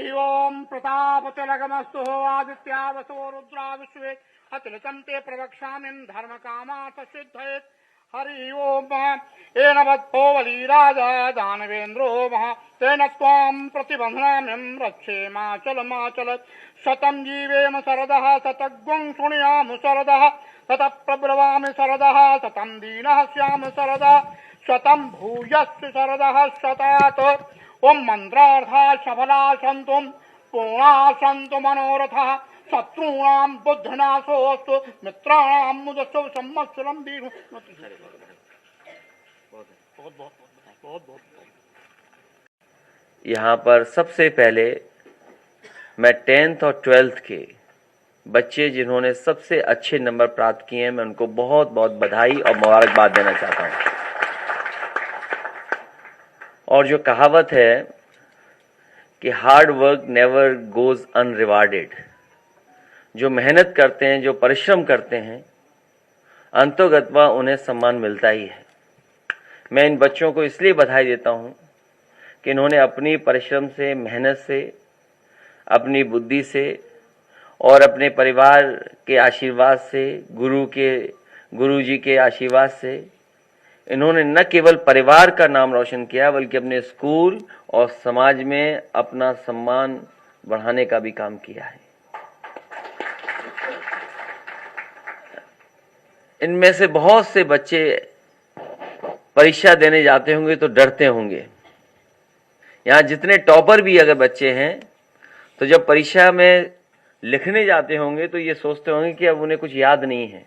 हरि ओम प्रतापतिलकमस्तु आदित्या वसो रुद्रा विश्वे अतिलितं ते प्रवक्ष्यामि धर्म कामार्थ सिद्धये। हरि ओम येन वत्तो बलिराजा दानवेन्द्रो महा तेन त्वां प्रतिबध्नाम्यं रक्षेमाचलमाचल शतं जीवेम शरदः शतग्वं शृणुयाम शरदः शतः प्रब्रवामि शरदः शतं दीनः स्याम शरदः शतं भूयश्च शरदः शतात्। ओम मंत्रार्था सफला सन्तु पूर्णा सन्तु मनोरथः शत्रूणां बुद्धिनाशोऽस्तु मित्राणां मुदस्तु संवत्सरं दीर्घ। यहाँ पर सबसे पहले मैं 10th और 12th के बच्चे जिन्होंने सबसे अच्छे नंबर प्राप्त किए हैं, मैं उनको बहुत बहुत बधाई और मुबारकबाद देना चाहता हूँ। और जो कहावत है कि हार्ड वर्क नेवर गोज अनरिवार्डेड, जो मेहनत करते हैं, जो परिश्रम करते हैं, अंतोगत्वा उन्हें सम्मान मिलता ही है। मैं इन बच्चों को इसलिए बधाई देता हूँ कि इन्होंने अपनी परिश्रम से, मेहनत से, अपनी बुद्धि से और अपने परिवार के आशीर्वाद से, गुरु जी के आशीर्वाद से इन्होंने न केवल परिवार का नाम रोशन किया बल्कि अपने स्कूल और समाज में अपना सम्मान बढ़ाने का भी काम किया है। इनमें से बहुत से बच्चे परीक्षा देने जाते होंगे तो डरते होंगे। यहाँ जितने टॉपर भी अगर बच्चे हैं तो जब परीक्षा में लिखने जाते होंगे तो ये सोचते होंगे कि अब उन्हें कुछ याद नहीं है,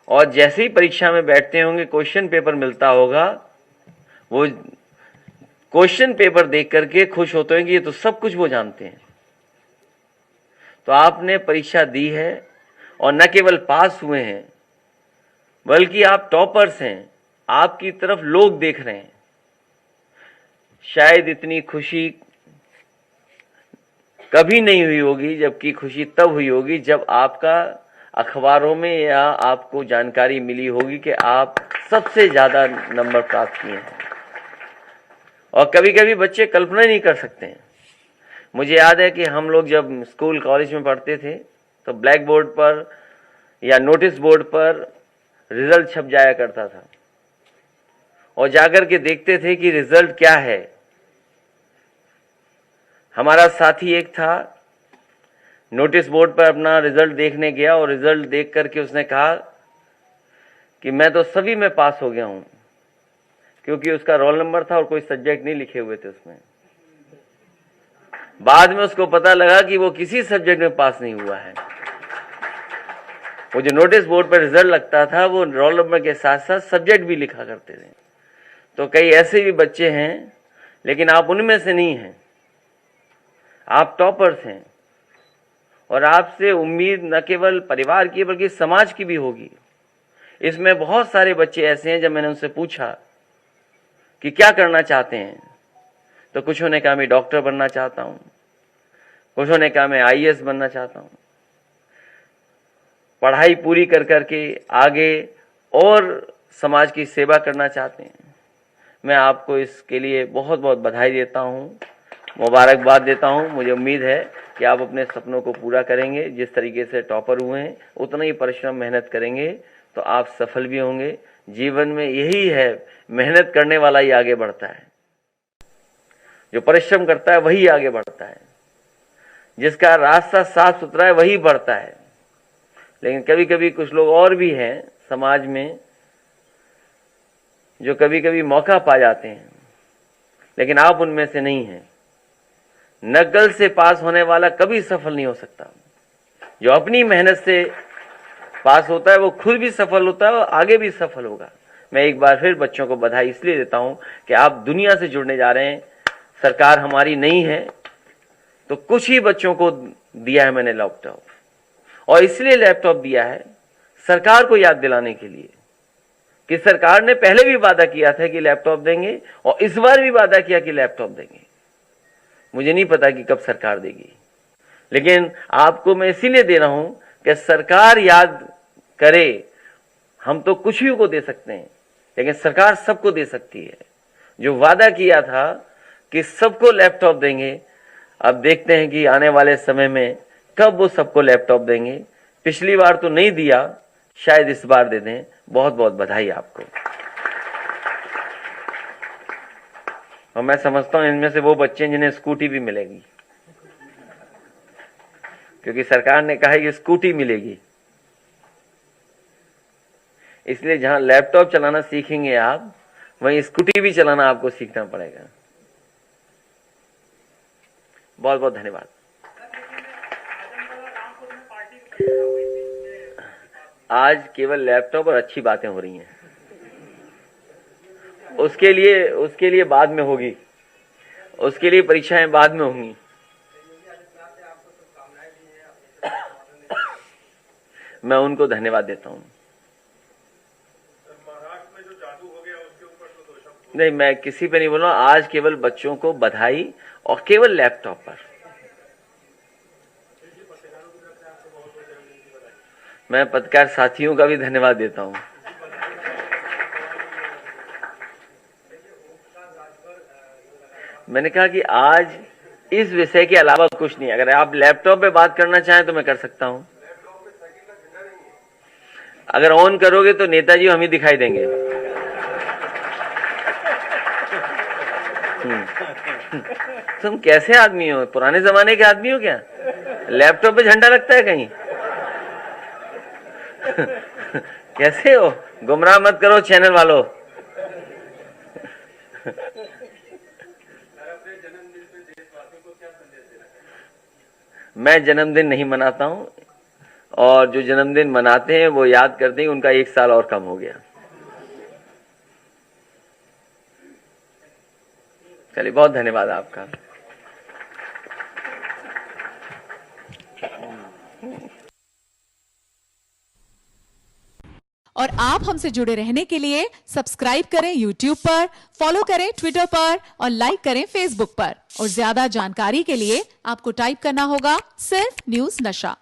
और जैसे ही परीक्षा में बैठते होंगे, क्वेश्चन पेपर मिलता होगा, वो क्वेश्चन पेपर देख करके खुश होते हैं कि ये तो सब कुछ वो जानते हैं। तो आपने परीक्षा दी है और न केवल पास हुए हैं बल्कि आप टॉपर्स हैं, आपकी तरफ लोग देख रहे हैं। शायद इतनी खुशी कभी नहीं हुई होगी, जबकि खुशी तब हुई होगी जब आपका अखबारों में या आपको जानकारी मिली होगी कि आप सबसे ज्यादा नंबर प्राप्त किए हैं। और कभी कभी बच्चे कल्पना नहीं कर सकते हैं। मुझे याद है कि हम लोग जब स्कूल कॉलेज में पढ़ते थे तो ब्लैक बोर्ड पर या नोटिस बोर्ड पर रिजल्ट छप जाया करता था, और जाकर के देखते थे कि रिजल्ट क्या है। हमारा साथी एक था, नोटिस बोर्ड पर अपना रिजल्ट देखने गया और रिजल्ट देख करके उसने कहा कि मैं तो सभी में पास हो गया हूं, क्योंकि उसका रोल नंबर था और कोई सब्जेक्ट नहीं लिखे हुए थे उसमें। बाद में उसको पता लगा कि वो किसी सब्जेक्ट में पास नहीं हुआ है। वो जो नोटिस बोर्ड पर रिजल्ट लगता था वो रोल नंबर के साथ साथ सब्जेक्ट भी लिखा करते थे। तो कई ऐसे भी बच्चे हैं, लेकिन आप उनमें से नहीं हैं। आप टॉपर्स हैं और आपसे उम्मीद न केवल परिवार की बल्कि समाज की भी होगी। इसमें बहुत सारे बच्चे ऐसे हैं, जब मैंने उनसे पूछा कि क्या करना चाहते हैं तो कुछों ने कहा मैं डॉक्टर बनना चाहता हूं, कुछों ने कहा मैं आईएएस बनना चाहता हूं। पढ़ाई पूरी कर करके आगे और समाज की सेवा करना चाहते हैं। मैं आपको इसके लिए बहुत बहुत बधाई देता हूं, मुबारकबाद देता हूं। मुझे उम्मीद है कि आप अपने सपनों को पूरा करेंगे। जिस तरीके से टॉपर हुए हैं उतना ही परिश्रम मेहनत करेंगे तो आप सफल भी होंगे। जीवन में यही है, मेहनत करने वाला ही आगे बढ़ता है, जो परिश्रम करता है वही आगे बढ़ता है, जिसका रास्ता साफ सुथरा है वही बढ़ता है। लेकिन कभी कभी कुछ लोग और भी हैं समाज में जो कभी कभी मौका पा जाते हैं, लेकिन आप उनमें से नहीं हैं। नकल से पास होने वाला कभी सफल नहीं हो सकता। जो अपनी मेहनत से पास होता है वो खुद भी सफल होता है और आगे भी सफल होगा। मैं एक बार फिर बच्चों को बधाई इसलिए देता हूं कि आप दुनिया से जुड़ने जा रहे हैं। सरकार हमारी नहीं है तो कुछ ही बच्चों को दिया है मैंने लैपटॉप, और इसलिए लैपटॉप दिया है सरकार को याद दिलाने के लिए कि सरकार ने पहले भी वादा किया था कि लैपटॉप देंगे और इस बार भी वादा किया कि लैपटॉप देंगे। मुझे नहीं पता कि कब सरकार देगी, लेकिन आपको मैं इसीलिए दे रहा हूं कि सरकार याद करे। हम तो कुछ ही को दे सकते हैं, लेकिन सरकार सबको दे सकती है। जो वादा किया था कि सबको लैपटॉप देंगे, अब देखते हैं कि आने वाले समय में कब वो सबको लैपटॉप देंगे। पिछली बार तो नहीं दिया, शायद इस बार दे दें। बहुत बहुत बधाई आपको। और मैं समझता हूं इनमें से वो बच्चे हैं जिन्हें स्कूटी भी मिलेगी, क्योंकि सरकार ने कहा है कि स्कूटी मिलेगी। इसलिए जहां लैपटॉप चलाना सीखेंगे आप, वहीं स्कूटी भी चलाना आपको सीखना पड़ेगा। बहुत बहुत धन्यवाद। आज केवल लैपटॉप और अच्छी बातें हो रही हैं। उसके लिए बाद में होगी, उसके लिए परीक्षाएं बाद में होंगी। मैं उनको धन्यवाद देता हूं। महाराष्ट्र में जो जादू हो गया उसके ऊपर तो 2 शब्द। नहीं, मैं किसी पे नहीं बोल रहा हूं। आज केवल बच्चों को बधाई, और केवल लैपटॉप पर। मैं पत्रकार साथियों का भी धन्यवाद देता हूं। मैंने कहा कि आज इस विषय के अलावा कुछ नहीं। अगर आप लैपटॉप पे बात करना चाहें तो मैं कर सकता हूं। अगर ऑन करोगे तो नेताजी हम ही दिखाई देंगे। तुम कैसे आदमी हो? पुराने जमाने के आदमी हो क्या? लैपटॉप पे झंडा लगता है कहीं? कैसे हो? गुमराह मत करो चैनल वालों। मैं जन्मदिन नहीं मनाता हूं, और जो जन्मदिन मनाते हैं वो याद करते हैं उनका 1 साल और कम हो गया। चलिए, बहुत धन्यवाद आपका। और आप हमसे जुड़े रहने के लिए सब्सक्राइब करें YouTube पर, फॉलो करें Twitter पर और लाइक करें Facebook पर। और ज्यादा जानकारी के लिए आपको टाइप करना होगा सिर्फ न्यूज़ नशा।